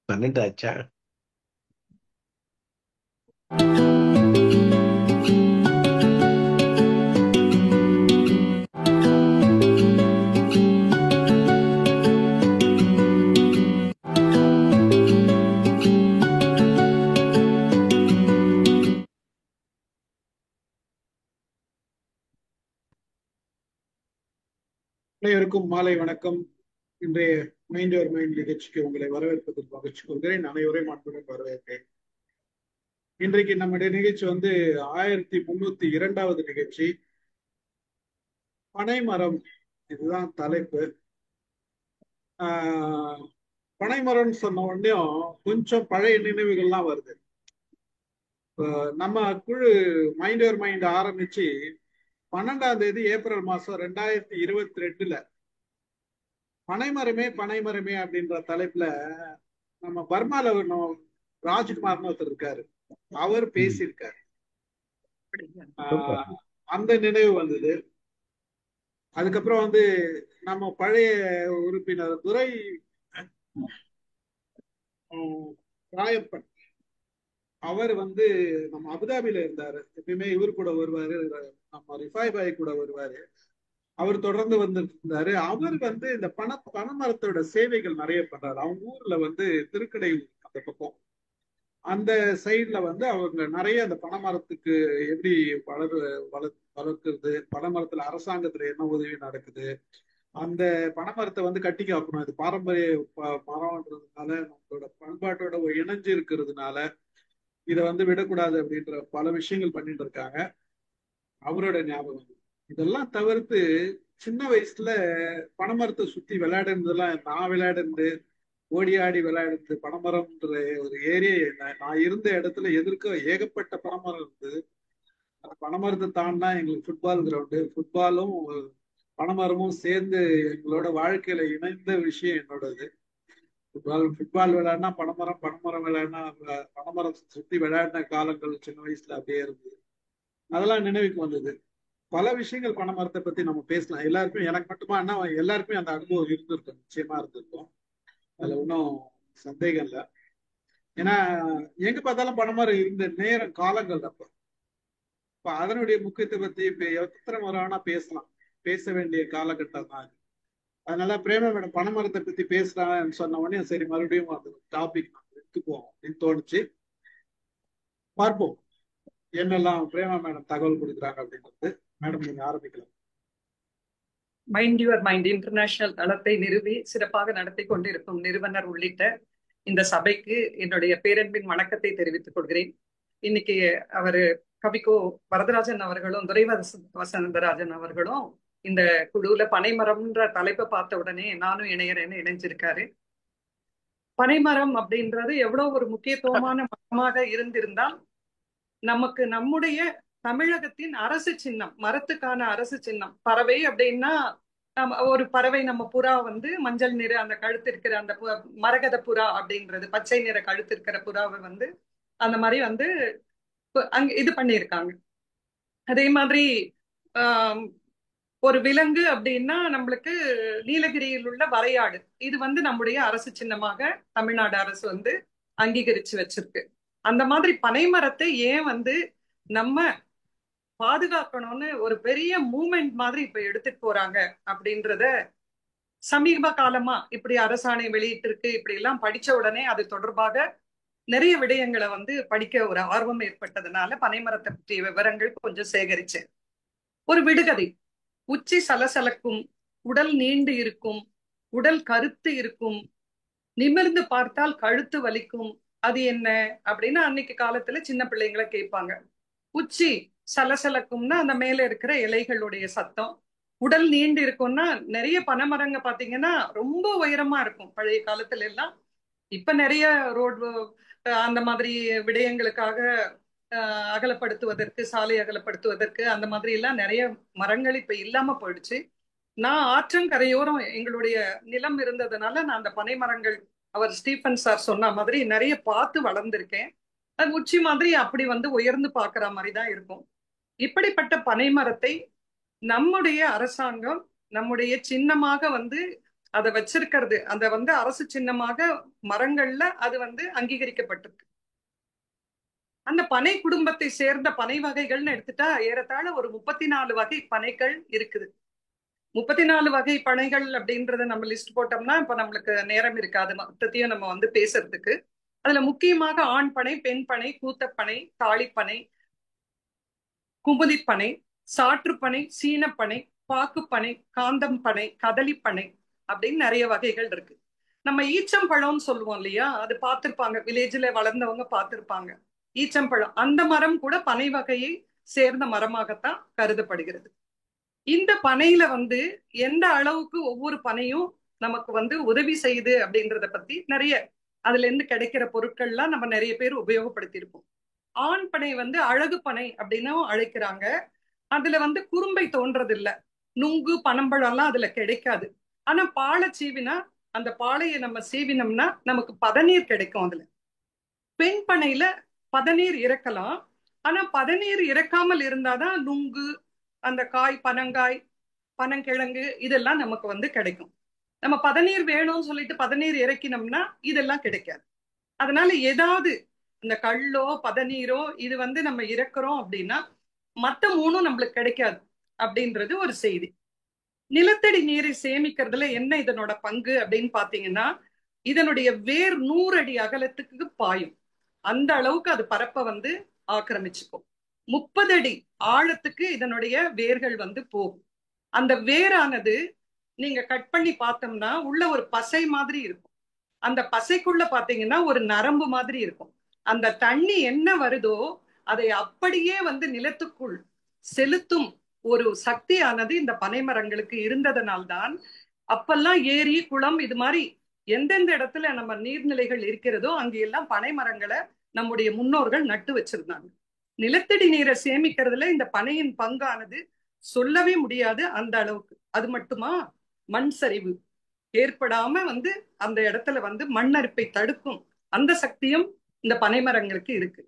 12 ஆச்சா? அனைவருக்கும் மாலை வணக்கம். இன்றைய மைண்ட் யுவர் மைண்ட் நிகழ்ச்சிக்கு உங்களை வரவேற்பதில் மகிழ்ச்சி கொள்கிறேன். அனைவரையும் அன்புடன் வரவேற்கிறேன். இன்றைக்கு நம்முடைய நிகழ்ச்சி 1302வது நிகழ்ச்சி. பனைமரம், இதுதான் தலைப்பு. ஆஹ் பனைமரம்னு சொன்ன உடனே கொஞ்சம் பழைய நினைவுகள்லாம் வருது. நம்ம குழு மைண்ட் யுவர் மைண்ட் ஆரம்பிச்சு 12ஆம் தேதி ஏப்ரல் மாசம் 2022ல பனைமரமே பனைமரமே அப்படின்ற தலைப்புல நம்ம பர்மால ராஜ்குமார்னு ஒருத்தர் இருக்காரு, அவர் பேசியிருக்காரு. அந்த நினைவு வந்தது. அதுக்கப்புறம் நம்ம பழைய உறுப்பினர் துரை ராயப்பன், அவர் நம்ம அபுதாபியில இருந்தாரு. எப்பயுமே இவர் கூட வருவாரு, நம்ம ரிஃபாய் பாய் கூட வருவாரு. அவர் தொடர்ந்து வந்திருந்தாரு. அவர் இந்த பனைமரத்தோட சேவைகள் நிறைய பண்றாரு. அவங்க ஊர்ல திருக்கடை அந்த பக்கம் அந்த சைட்ல அவங்க நிறைய அந்த பனைமரத்துக்கு எப்படி வளர்க்கிறது, பனைமரத்துல அரசாங்கத்துல என்ன உதவி நடக்குது, அந்த பனைமரத்தை கட்டி காக்கணும், இது பாரம்பரிய மரம்ன்றதுனால நம்மளோட பண்பாட்டோட இணைஞ்சு இருக்கிறதுனால இதை விடக்கூடாது அப்படின்ற பல விஷயங்கள் பண்ணிட்டு இருக்காங்க. அவரோட ஞாபகம் இதெல்லாம் தவிர்த்து சின்ன வயசுல பனைமரத்தை சுத்தி விளையாடுறதெல்லாம் நான் விளையாடுறது, ஓடி ஆடி விளையாடுறது. பனைமரம்ன்ற ஒரு ஏரியா, நான் இருந்த இடத்துல எதிர்க்க ஏகப்பட்ட பனைமரம் இருந்தது. அந்த பனைமரத்தை தாண்டினா எங்களுக்கு ஃபுட்பால் கிரவுண்டு, ஃபுட்பாலும் பனைமரமும் சேர்ந்து எங்களோட வாழ்க்கையில இணைந்த விஷயம் என்னோடது. ஃபுட்பால் விளையாடினா பனைமரம், பனைமரம் விளையாடினா பனைமரம் சுத்தி விளையாடின காலங்கள் சின்ன வயசுல அப்படியே இருந்தது. அதெல்லாம் நினைவுக்கு வந்தது. பல விஷயங்கள் பனைமரத்தை பத்தி நம்ம பேசலாம். எல்லாருக்கும், எனக்கு மட்டுமா என்ன, எல்லாருக்குமே அந்த அனுபவம் இருந்திருக்கும், நிச்சயமா இருந்திருக்கும். அதுல ஒன்றும் சந்தேகம் இல்லை. ஏன்னா எங்க பார்த்தாலும் பனைமரம் இருந்த நேரம் காலங்கள் அப்ப. இப்ப அதனுடைய முக்கியத்துவத்தை இப்ப எத்தனை முறை வேணா பேசலாம், பேச வேண்டிய காலகட்டம் தான். அதனால பிரேம மேடம் பனைமரத்தை பத்தி பேசுறாங்கன்னு சொன்ன உடனே சரி மறுபடியும் அந்த டாபிக் எடுத்துக்குவோம் அப்படின்னு தோணுச்சு. பார்ப்போம் என்னெல்லாம் பிரேமா மேடம் தகவல் கொடுக்குறாங்க அப்படின்றது. மேடம் நீங்க ஆரம்பிக்கலாம். மைண்ட் யுவர் மைண்ட் இன்டர்நேஷனல் தளத்தை நிறுவி சிறப்பாக நடத்தி கொண்டிருக்கும் நிறுவனர் உள்ளிட்ட இந்த சபைக்கு என்னுடைய பேரன்பின் வணக்கத்தை தெரிவித்துக் கொள்கிறேன். இன்னைக்கு அவரு கவிக்கோ வரதராஜன் அவர்களும் துரை வசந்தராஜன் அவர்களும் இந்த குழுல பனைமரம்ன்ற தலைப்பை பார்த்த உடனே நானும் இணையறேன்னு இணைஞ்சிருக்காரு. பனைமரம் அப்படின்றது எவ்வளவு ஒரு முக்கியத்துவமான மரமாக இருந்திருந்தால் நமக்கு நம்முடைய தமிழகத்தின் அரசு சின்னம், மரத்துக்கான அரசு சின்னம் பறவை அப்படின்னா, ஒரு பறவை, நம்ம புறா மஞ்சள் நிற அந்த கழுத்து இருக்கிற அந்த மரகத புறா அப்படின்றது, பச்சை நிற கழுத்து இருக்கிற புறாவை அந்த மாதிரி அங்க இது பண்ணியிருக்காங்க. அதே மாதிரி ஒரு விலங்கு அப்படின்னா நம்மளுக்கு நீலகிரியில் உள்ள வரையாடு, இது நம்முடைய அரசு சின்னமாக தமிழ்நாடு அரசு அங்கீகரிச்சு வச்சிருக்கு. அந்த மாதிரி பனைமரத்தை ஏன் நம்ம பாதுகாக்கணும்னு ஒரு பெரிய மூமெண்ட் மாதிரி இப்ப எடுத்துட்டு போறாங்க அப்படின்றத சமீப காலமா இப்படி அரசாணை வெளியிட்டு இருக்கு, இப்படி எல்லாம் படிச்ச உடனே அது தொடர்பாக நிறைய விடயங்களை படிக்க ஒரு ஆர்வம் ஏற்பட்டதுனால பனைமரத்தை பற்றிய விவரங்கள் கொஞ்சம் சேகரிச்சேன். ஒரு விடுகதை: உச்சி சலசலக்கும், உடல் நீண்டு இருக்கும், உடல் கருத்து இருக்கும், நிமிர்ந்து பார்த்தால் கழுத்து வலிக்கும், அது என்ன அப்படின்னு அன்னைக்கு காலத்துல சின்ன பிள்ளைங்களை கேட்பாங்க. உச்சி சலசலக்கும்னா அந்த மேல இருக்கிற இலைகளுடைய சத்தம், உடல் நீண்டு இருக்கும்னா நிறைய பனைமரங்க பாத்தீங்கன்னா ரொம்ப உயரமா இருக்கும் பழைய காலத்துல எல்லாம். இப்ப நிறைய ரோடு அந்த மாதிரி விடயங்களுக்காக அகலப்படுத்துவதற்கு, சாலை அகலப்படுத்துவதற்கு அந்த மாதிரி எல்லாம் நிறைய மரங்கள் இப்ப இல்லாம போயிடுச்சு. நான் ஆற்றங்கரையோரம் எங்களுடைய நிலம் இருந்ததுனால நான் அந்த பனை மரங்கள் அவர் ஸ்டீஃபன் சார் சொன்ன மாதிரி நிறைய பார்த்து வளர்ந்திருக்கேன். அது உச்சி மாதிரி அப்படி உயர்ந்து பாக்குற மாதிரி தான் இருக்கும். இப்படிப்பட்ட பனை மரத்தை நம்முடைய அரசாங்கம் நம்முடைய சின்னமாக அதை வச்சிருக்கிறது அந்த வந்து அரசு சின்னமாக மரங்கள்ல அது வந்து அங்கீகரிக்கப்பட்டிருக்கு. அந்த பனை குடும்பத்தை சேர்ந்த பனை வகைகள்னு எடுத்துட்டா ஏறத்தாழ ஒரு 34 வகை பனைகள் இருக்குது. 34 வகை பனைகள் அப்படின்றத நம்ம லிஸ்ட் போட்டோம்னா இப்ப நம்மளுக்கு நேரம் இருக்காது மொத்தத்தையும் நம்ம வந்து பேசுறதுக்கு. அதுல முக்கியமாக ஆண் பனை, பெண் பனை, கூத்தப்பனை, தாளிப்பனை, குமுதிப்பனை, சாற்றுப்பனை, சீனப்பனை, பாக்குப்பனை, காந்தம் பனை, கதலிப்பனை அப்படின்னு நிறைய வகைகள் இருக்கு. நம்ம ஈச்சம்பழம்னு சொல்லுவோம் இல்லையா, அது பார்த்திருப்பாங்க, வில்லேஜ்ல வளர்ந்தவங்க பார்த்திருப்பாங்க. ஈச்சம்பழம் அந்த மரம் கூட பனை வகையை சேர்ந்த மரமாகத்தான் கருதப்படுகிறது. இந்த பனையில வந்து எந்த அளவுக்கு ஒவ்வொரு பனையும் நமக்கு வந்து உதவி செய்யுது அப்படின்றத பத்தி நிறைய அதுல இருந்து கிடைக்கிற பொருட்கள்லாம் நம்ம நிறைய பேர் உபயோகப்படுத்தியிருப்போம். ஆண் பனை வந்து அழகு பனை அப்படின்னும் அழைக்கிறாங்க. அதுல வந்து குறும்பை தோன்றது இல்ல, நுங்கு பனம்பழம் எல்லாம் அதுல கிடைக்காது. ஆனா பாலை சீவினா அந்த பாலையை நம்ம சீவினோம்னா நமக்கு பதநீர் கிடைக்கும். அதுல பெண் பனையில பதநீர் இறக்கலாம். ஆனா பதநீர் இறக்காமல் இருந்தாதான் நுங்கு, அந்த காய், பனங்காய், பனங்கிழங்கு இதெல்லாம் நமக்கு வந்து கிடைக்கும். நம்ம பதநீர் வேணும்னு சொல்லிட்டு பதநீர் இறக்கினோம்னா இதெல்லாம் கிடைக்காது. அதனால ஏதாவது இந்த கள்ளோ பதநீரோ இது வந்து நம்ம இறக்குறோம் அப்படின்னா மத்த மூணும் நம்மளுக்கு கிடைக்காது அப்படின்றது ஒரு செய்தி. நிலத்தடி நீரை சேமிக்கிறதுல என்ன இதனோட பங்கு அப்படின்னு பாத்தீங்கன்னா, இதனுடைய வேர் 100 அடி அகலத்துக்கு பாயும். அந்த அளவுக்கு அது பரப்ப வந்து ஆக்கிரமிச்சுக்கும். 30 அடி ஆழத்துக்கு இதனுடைய வேர்கள் வந்து போகும். அந்த வேரானது நீங்க கட் பண்ணி பார்த்தோம்னா உள்ள ஒரு பசை மாதிரி இருக்கும். அந்த பசைக்குள்ள பாத்தீங்கன்னா ஒரு நரம்பு மாதிரி இருக்கும். அந்த தண்ணி என்ன வருதோ அதை அப்படியே வந்து நிலத்துக்குள் செலுத்தும் ஒரு சக்தியானது இந்த பனைமரங்களுக்கு இருந்ததனால்தான் அப்பெல்லாம் ஏரி, குளம் இது மாதிரி எந்தெந்த இடத்துல நம்ம நீர்நிலைகள் இருக்கிறதோ அங்கெல்லாம் பனை மரங்களை நம்முடைய முன்னோர்கள் நட்டு வச்சிருந்தாங்க. நிலத்தடி நீரை சேமிக்கிறதுல இந்த பனையின் பங்கானது சொல்லவே முடியாது அந்த அளவுக்கு. அது மட்டுமா, மண் சரிவு ஏற்படாம வந்து அந்த இடத்துல வந்து மண்ணரிப்பை தடுக்கும் அந்த சக்தியும் இந்த பனைமரங்களுக்கு இருக்கு.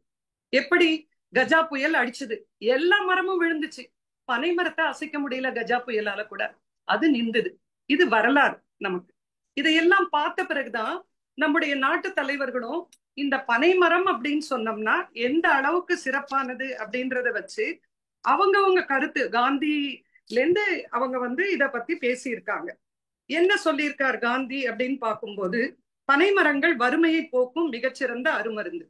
எப்படி கஜா புயல் அடிச்சது, எல்லா மரமும் விழுந்துச்சு, பனை மரத்தை அசைக்க முடியல கஜா புயலால கூட, அது நின்றுது. இது வரலாறு நமக்கு. இதையெல்லாம் பார்த்த பிறகுதான் நம்முடைய நாட்டு தலைவர்களும் இந்த பனைமரம் அப்படின்னு சொன்னோம்னா எந்த அளவுக்கு சிறப்பானது அப்படின்றத வச்சு அவங்கவங்க கருத்து, காந்தில இருந்து அவங்க வந்து இத பத்தி பேசியிருக்காங்க. என்ன சொல்லியிருக்கார் காந்தி அப்படின்னு பார்க்கும்போது, பனைமரங்கள் வறுமையை போக்கும் மிகச்சிறந்த அருமருந்து.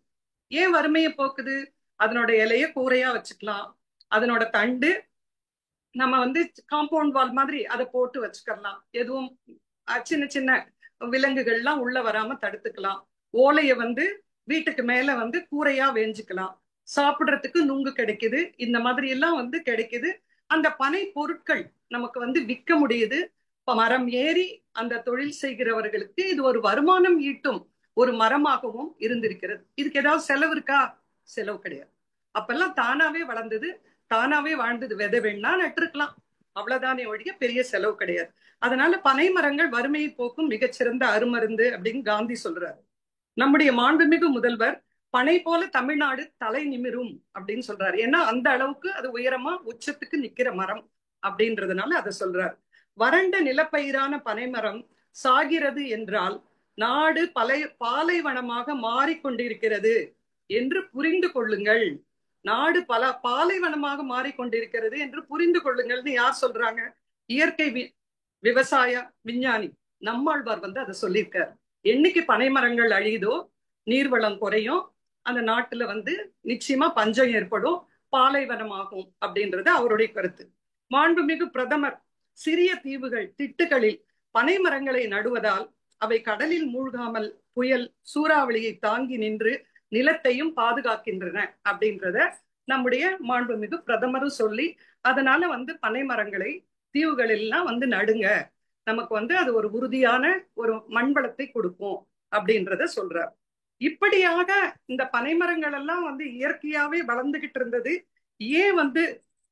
ஏன் வறுமையை போக்குது? அதனோட இலைய கூரையா வச்சுக்கலாம், அதனோட தண்டு நம்ம வந்து காம்பவுண்ட் வால் மாதிரி அதை போட்டு வச்சுக்கலாம், எதுவும் சின்ன சின்ன விலங்குகள்லாம் உள்ள வராம தடுத்துக்கலாம். ஓலைய வந்து வீட்டுக்கு மேல வந்து கூரையா வேஞ்சுக்கலாம், சாப்பிடுறதுக்கு நுங்கு கிடைக்குது, இந்த மாதிரி எல்லாம் வந்து கிடைக்குது. அந்த பனை பொருட்கள் நமக்கு வந்து விற்க முடியுது. மரம் ஏறி அந்த தொழில் செய்கிறவர்களுக்கு இது ஒரு வருமானம் ஈட்டும் ஒரு மரமாகவும் இருந்திருக்கிறது. இதுக்கு ஏதாவது செலவு இருக்கா? செலவு கிடையாது. அப்பெல்லாம் தானாவே வளர்ந்தது, தானாவே வாழ்ந்தது. விதை வேணா நட்டுருக்கலாம், அவ்வளவுதானே ஒழிய பெரிய செலவு கிடையாது. அதனால பனை மரங்கள் வறுமையை போக்கும் மிகச்சிறந்த அருமருந்து அப்படின்னு காந்தி சொல்றாரு. நம்முடைய மாண்புமிகு முதல்வர் பனை போல தமிழ்நாடு தலை நிமிரும் அப்படின்னு சொல்றாரு. ஏன்னா அந்த அளவுக்கு அது உயரமா உச்சத்துக்கு நிக்கிற மரம் அப்படின்றதுனால அதை சொல்றாரு. வறண்ட நிலப்பயிரான பனைமரம் சாகிறது என்றால் நாடு பாலைவனமாக மாறிக்கொண்டிருக்கிறது என்று புரிந்து கொள்ளுங்கள். நாடு பாலைவனமாக மாறிக்கொண்டிருக்கிறது என்று புரிந்து கொள்ளுங்கள்னு யார் சொல்றாங்க? இயற்கை விவசாய விஞ்ஞானி நம்மாழ்வார் வந்து அதை சொல்லியிருக்காரு. என்னைக்கு பனைமரங்கள் அழியுதோ நீர்வளம் குறையும், அந்த நாட்டுல வந்து நிச்சயமா பஞ்சம் ஏற்படும், பாலைவனமாகும் அப்படின்றது அவருடைய கருத்து. மாண்புமிகு பிரதமர் சிறிய தீவுகள், திட்டுகளில் பனை மரங்களை நடுவதால் அவை கடலில் மூழ்காமல் புயல், சூறாவளியை தாங்கி நின்று நிலத்தையும் பாதுகாக்கின்றன அப்படின்றத நம்முடைய மாண்புமிகு பிரதமரும் சொல்லி, அதனால வந்து பனை மரங்களை தீவுகளெல்லாம் வந்து நடுங்க, நமக்கு வந்து அது ஒரு உறுதியான ஒரு மண்வளத்தை கொடுக்கும் அப்படின்றத சொல்றார். இப்படியாக இந்த பனைமரங்கள் எல்லாம் வந்து இயற்கையாவே வளர்ந்துகிட்டு இருந்தது. ஏன் வந்து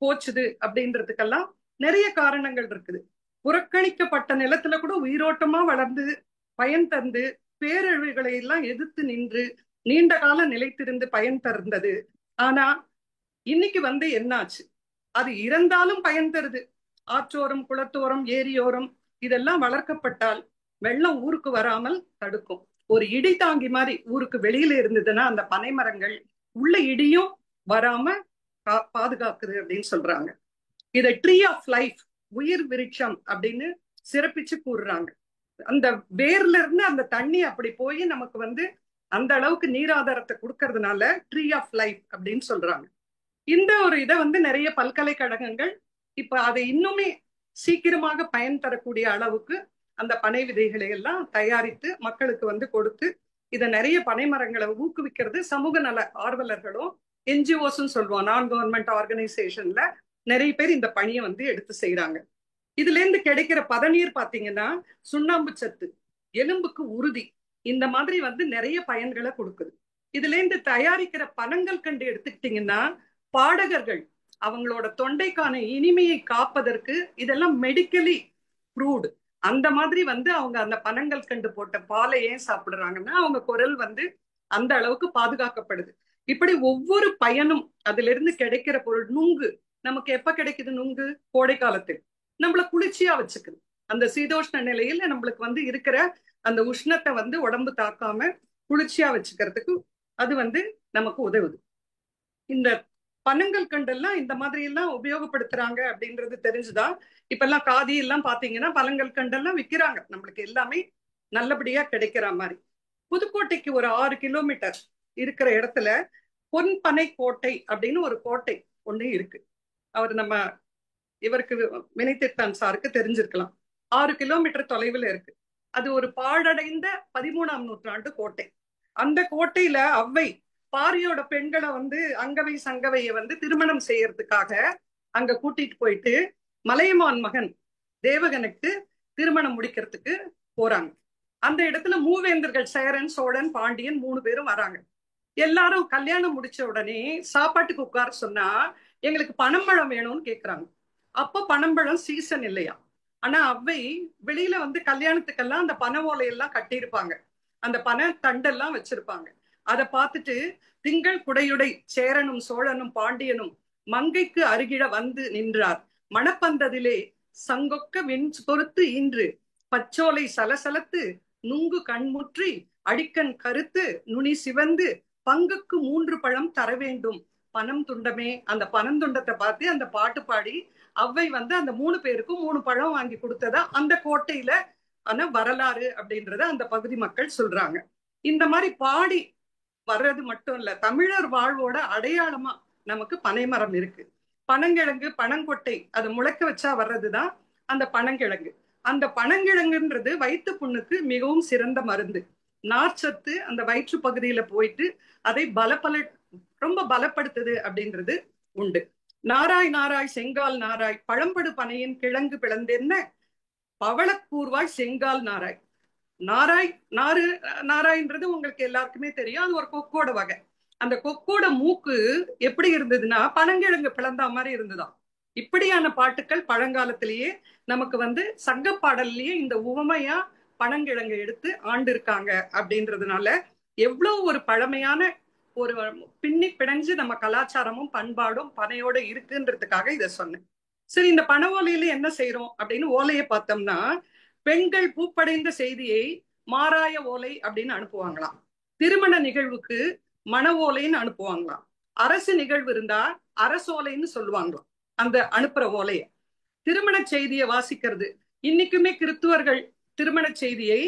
போச்சுது அப்படின்றதுக்கெல்லாம் நிறைய காரணங்கள் இருக்குது. புறக்கணிக்கப்பட்ட நிலத்துல கூட உயிரோட்டமா வளர்ந்து பயன் தந்து பேரழிவுகளை எல்லாம் எதிர்த்து நின்று நீண்ட கால நிலைத்திருந்து பயன் தந்தது. ஆனா இன்னைக்கு வந்து என்னாச்சு? அது இறந்தாலும் பயன் தருது. ஆற்றோரம், குளத்தோரம், ஏரியோரம் இதெல்லாம் வளர்க்கப்பட்டால் வெள்ளம் ஊருக்கு வராமல் தடுக்கும். ஒரு இடி தாங்கி மாதிரி ஊருக்கு வெளியில இருந்ததுன்னா அந்த பனை மரங்கள் உள்ள இடியும் வராம பாதுகாக்குது அப்படின்னு சொல்றாங்க. இதை ட்ரீ ஆஃப் லைஃப், உயிர் விருட்சம் அப்படின்னு சிறப்பிச்சு கூறுறாங்க. அந்த வேர்ல இருந்து அந்த தண்ணி அப்படி போய் நமக்கு வந்து அந்த அளவுக்கு நீராதாரத்தை கொடுக்கறதுனால ட்ரீ ஆஃப் லைஃப் அப்படின்னு சொல்றாங்க. இந்த ஒரு இதை வந்து நிறைய பல்கலைக்கழகங்கள் இப்ப அதை இன்னுமே சீக்கிரமாக பயன் தரக்கூடிய அளவுக்கு அந்த பனை விதைகளை எல்லாம் தயாரித்து மக்களுக்கு வந்து கொடுத்து இதை நிறைய பனை மரங்களை ஊக்குவிக்கிறது சமூக நல ஆர்வலர்களும் என்ஜிஓஸ் சொல்லுவோம், நான் கவர்மெண்ட் ஆர்கனைசேஷன்ல நிறைய பேர் இந்த பணியை வந்து எடுத்து செய்யறாங்க. இதுல இருந்து கிடைக்கிற பதநீர் பாத்தீங்கன்னா சுண்ணாம்பு சத்து, எலும்புக்கு உறுதி, இந்த மாதிரி வந்து நிறைய பயன்களை கொடுக்குது. இதுல இருந்து தயாரிக்கிற பனங்கள் கண்டு எடுத்துக்கிட்டீங்கன்னா பாடகர்கள் அவங்களோட தொண்டைக்கான இனிமையை காப்பதற்கு இதெல்லாம் மெடிக்கலி ப்ரூவ்டு. அந்த மாதிரி வந்து அவங்க அந்த பனங்கள் கண்டு போட்ட பாலை ஏன் சாப்பிடுறாங்கன்னா அவங்க குரல் வந்து அந்த அளவுக்கு பாதுகாக்கப்படுது. இப்படி ஒவ்வொரு பயனும் அதுல இருந்து கிடைக்கிற பொருள். நுங்கு நமக்கு எப்ப கிடைக்குது? நுங்கு கோடை காலத்தில் நம்மள குளிர்ச்சியா வச்சுக்குது. அந்த சீதோஷ்ண நிலையில நம்மளுக்கு வந்து இருக்கிற அந்த உஷ்ணத்தை வந்து உடம்பு தாக்காம குளிர்ச்சியா வச்சுக்கிறதுக்கு அது வந்து நமக்கு உதவுது. இந்த பனங்கள் கண்டெல்லாம் இந்த மாதிரி எல்லாம் உபயோகப்படுத்துறாங்க அப்படின்றது தெரிஞ்சுதான் இப்ப எல்லாம் காதி எல்லாம் பாத்தீங்கன்னா பனங்கள் கண்டெல்லாம் விற்கிறாங்க. நம்மளுக்கு எல்லாமே நல்லபடியா கிடைக்கிற மாதிரி. புதுக்கோட்டைக்கு ஒரு 6 கிலோமீட்டர் இருக்கிற இடத்துல பொன்பனை கோட்டை அப்படின்னு ஒரு கோட்டை ஒண்ணு இருக்கு. அவர் நம்ம இவருக்கு வினைத்திட்டான் சாருக்கு தெரிஞ்சிருக்கலாம். 6 கிலோமீட்டர் தொலைவில் இருக்கு. அது ஒரு பாழடைந்த 13ஆம் நூற்றாண்டு கோட்டை. அந்த கோட்டையில அவ்வை பாரியோட பெண்களை வந்து அங்கவை சங்கவையை வந்து திருமணம் செய்யறதுக்காக அங்க கூட்டிட்டு போயிட்டு மலையமான் மகன் தேவகனுக்கு திருமணம் முடிக்கிறதுக்கு போறாங்க. அந்த இடத்துல மூவேந்தர்கள் சேரன், சோழன், பாண்டியன் 3 பேரும் வராங்க. எல்லாரும் கல்யாணம் முடிச்ச உடனே சாப்பாட்டுக்கு உட்கார சொன்னா எங்களுக்கு பனம்பழம் வேணும்னு கேக்குறாங்க. அப்போ பனம்பழம் சீசன் இல்லையா. ஆனா அவ்வை வெளியில வந்து கல்யாணத்துக்கெல்லாம் அந்த பனை ஓலையெல்லாம் கட்டியிருப்பாங்க, அந்த பனை தண்டெல்லாம் வச்சிருப்பாங்க. அதை பார்த்துட்டு திங்கள் குடையுடை சேரனும் சோழனும் பாண்டியனும் மங்கைக்கு அருகிட வந்து நின்றார், மணப்பந்ததிலே சங்கொக்க வெண் பொறுத்து இன்று பச்சோலை சலசலத்து நுங்கு கண்முற்றி அடிக்கண் கருத்து நுனி சிவந்து பங்குக்கு 3 பழம் தர வேண்டும் பனம் துண்டமே. அந்த பனம் துண்டத்தை பார்த்து அந்த பாட்டு பாடி அவ்வை வந்து அந்த 3 பேருக்கும் 3 பழம் வாங்கி கொடுத்ததா அந்த கோட்டையில ஆனா வரலாறு அப்படின்றத அந்த பகுதி மக்கள் சொல்றாங்க. இந்த மாதிரி பாடி வர்றது மட்டும் இல்ல, தமிழர் வாழ்வோட அடையாளமா நமக்கு பனைமரம் இருக்கு. பனங்கிழங்கு, பனங்கொட்டை அதை முளைக்க வச்சா வர்றதுதான் அந்த பனங்கிழங்கு. அந்த பனங்கிழங்குன்றது வயிற்று புண்ணுக்கு மிகவும் சிறந்த மருந்து. நார்ச்சத்து அந்த வயிற்று பகுதியில போயிட்டு அதை ரொம்ப பலப்படுத்துது அப்படின்றது உண்டு. நாராய் நாராய் செங்கால் நாராய் பழம்படு பனையின் கிழங்கு பிளந்தென்ன பவளக்கூர்வாய் செங்கால் நாராய். நாராய் நாராய்ன்றது உங்களுக்கு எல்லாருக்குமே தெரியும், அது ஒரு கொக்கோட வகை. அந்த கொக்கோட மூக்கு எப்படி இருந்ததுன்னா பனங்கிழங்கு பிளந்தா மாதிரி இருந்துதான். இப்படியான பாட்டுக்கள் பழங்காலத்திலேயே நமக்கு வந்து சங்க பாடல்லையே இந்த உவமையா பனங்கிழங்கு எடுத்து ஆண்டு இருக்காங்க. அப்படின்றதுனால எவ்வளவு ஒரு பழமையான ஒரு பின்னி பிணைஞ்சு நம்ம கலாச்சாரமும் பண்பாடும் பனையோட இருக்குன்றதுக்காக இதை சொன்னேன். சரி, இந்த பனை ஓலையில என்ன செய்யறோம் அப்படின்னு ஓலையை பார்த்தோம்னா பெண்கள் பூப்படைந்த செய்தியை மாராய ஓலை அப்படின்னு அனுப்புவாங்களாம். திருமண நிகழ்வுக்கு மண ஓலைன்னு அனுப்புவாங்களாம். அரசு நிகழ்வு இருந்தா அரசோலைன்னு சொல்லுவாங்களாம் அந்த அனுப்புற ஓலைய. திருமண செய்தியை வாசிக்கிறது இன்னைக்குமே கிறிஸ்துவர்கள் திருமண செய்தியை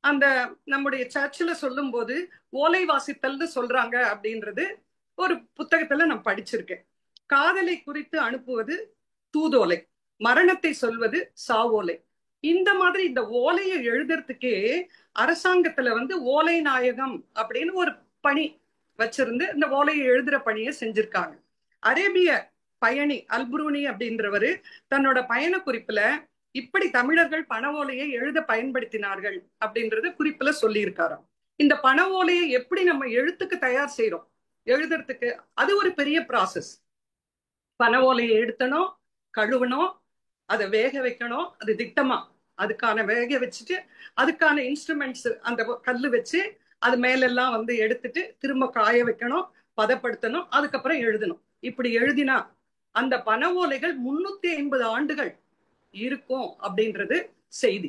அந்த நம்முடைய சர்ச்சில் சொல்லும் போது ஓலை வாசித்தல்னு சொல்றாங்க அப்படின்றது ஒரு புத்தகத்துல நான் படிச்சிருக்கேன். காதலை குறித்து அனுப்புவது தூதோலை, மரணத்தை சொல்வது சாவோலை. இந்த மாதிரி இந்த ஓலையை எழுதுறதுக்கே அரசாங்கத்துல வந்து ஓலை நாயகம் அப்படின்னு ஒரு பணி வச்சிருந்து இந்த ஓலையை எழுதுற பணியை செஞ்சிருக்காங்க. அரேபிய பயணி அல்புரூனி அப்படின்றவரு தன்னோட பயண குறிப்புல இப்படி தமிழர்கள் பனை ஓலையை எழுத பயன்படுத்தினார்கள் அப்படின்றத குறிப்புல சொல்லியிருக்காராம். இந்த பனை ஓலையை எப்படி நம்ம எழுத்துக்கு தயார் செய்யறோம் எழுதுறதுக்கு, அது ஒரு பெரிய ப்ராசஸ். பனை ஓலையை எடுத்தணும், கழுவணும், அதை வேக வைக்கணும், அது திட்டமா அதுக்கான வேக வச்சுட்டு அதுக்கான இன்ஸ்ட்ருமெண்ட்ஸ் அந்த கல்லு வச்சு அது மேலெல்லாம் வந்து எடுத்துட்டு திரும்ப காய வைக்கணும், பதப்படுத்தணும், அதுக்கப்புறம் எழுதணும். இப்படி எழுதினா அந்த பனை ஓலைகள் 350 ஆண்டுகள் இருக்கும் அப்படின்றது செய்தி.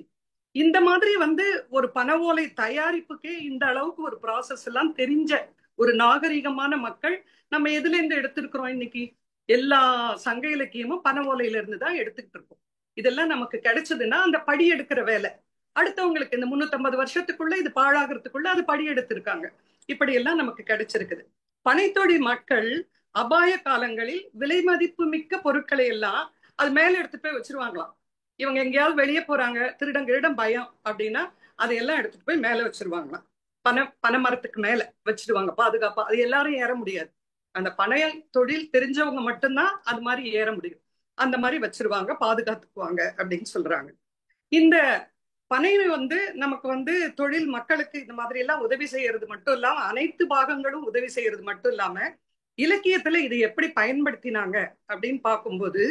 இந்த மாதிரி வந்து ஒரு பனை ஓலை தயாரிப்புக்கே இந்த அளவுக்கு ஒரு ப்ராசஸ் எல்லாம் தெரிஞ்ச ஒரு நாகரிகமான மக்கள் நம்ம எதுல இருந்து எடுத்திருக்கிறோம் இன்னைக்கு? எல்லா சங்க இலக்கியமும் பனை ஓலையில இருந்து தான் எடுத்துக்கிட்டு இருக்கோம். இதெல்லாம் நமக்கு கிடைச்சதுன்னா அந்த படி எடுக்கிற வேலை அடுத்தவங்களுக்கு இந்த 350 வருஷத்துக்குள்ள இது பாழாகிறதுக்குள்ள அது படி எடுத்திருக்காங்க. இப்படி எல்லாம் நமக்கு கிடைச்சிருக்குது. பனைத்தொழில் மக்கள் அபாய காலங்களில் விலை மதிப்பு மிக்க பொருட்களை எல்லாம் அது மேல எடுத்துட்டு போய் வச்சிருவாங்களாம். இவங்க எங்கேயாவது வெளியே போறாங்க, திருடங்கிடம் பயம் அப்படின்னா அதையெல்லாம் எடுத்துட்டு போய் மேல வச்சிருவாங்களாம். பனை மரத்துக்கு மேல வச்சிருவாங்க பாதுகாப்பா. அது எல்லாரும் ஏற முடியாது. அந்த பனை தொழில் தெரிஞ்சவங்க மட்டும்தான் அது மாதிரி ஏற முடியும். அந்த மாதிரி வச்சிருவாங்க, பாதுகாத்துக்குவாங்க அப்படின்னு சொல்றாங்க. இந்த பனை வந்து நமக்கு வந்து தொழில் மக்களுக்கு இந்த மாதிரி எல்லாம் உதவி செய்யறது மட்டும் இல்லாம அனைத்து பாகங்களும் உதவி செய்யறது மட்டும் இல்லாம இலக்கியத்துல இதை எப்படி பயன்படுத்தினாங்க அப்படின்னு பார்க்கும்போது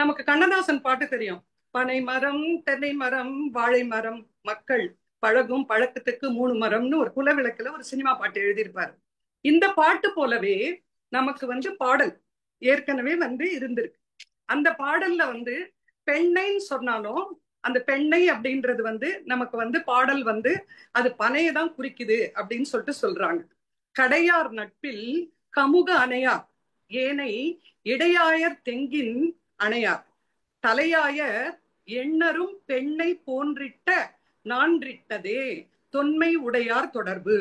நமக்கு கண்ணதாசன் பாட்டு தெரியும். பனை மரம், தென்னை மரம், வாழை மரம், மக்கள் பழகும் பழக்கத்துக்கு 3 மரம்னு ஒரு குலவிளக்குல ஒரு சினிமா பாட்டு எழுதியிருப்பாரு. இந்த பாட்டு போலவே நமக்கு வந்து பாடல் ஏற்கனவே வந்து இருந்திருக்கு. அந்த பாடல்ல வந்து பெண்ணைன்னு சொன்னாலும் அந்த பெண்ணை அப்படின்றது வந்து நமக்கு வந்து பாடல் வந்து அது பனையை தான் குறிக்குது அப்படின்னு சொல்லிட்டு சொல்றாங்க. கடையார் நட்பில் கமுக அணையார் ஏனை இடையாயர் தெங்கின் அணையார் தலையாய எண்ணரும் பெண்ணை போன்றிட்ட நான்றிட்டதே தொன்மை உடையார் தொடர்பு.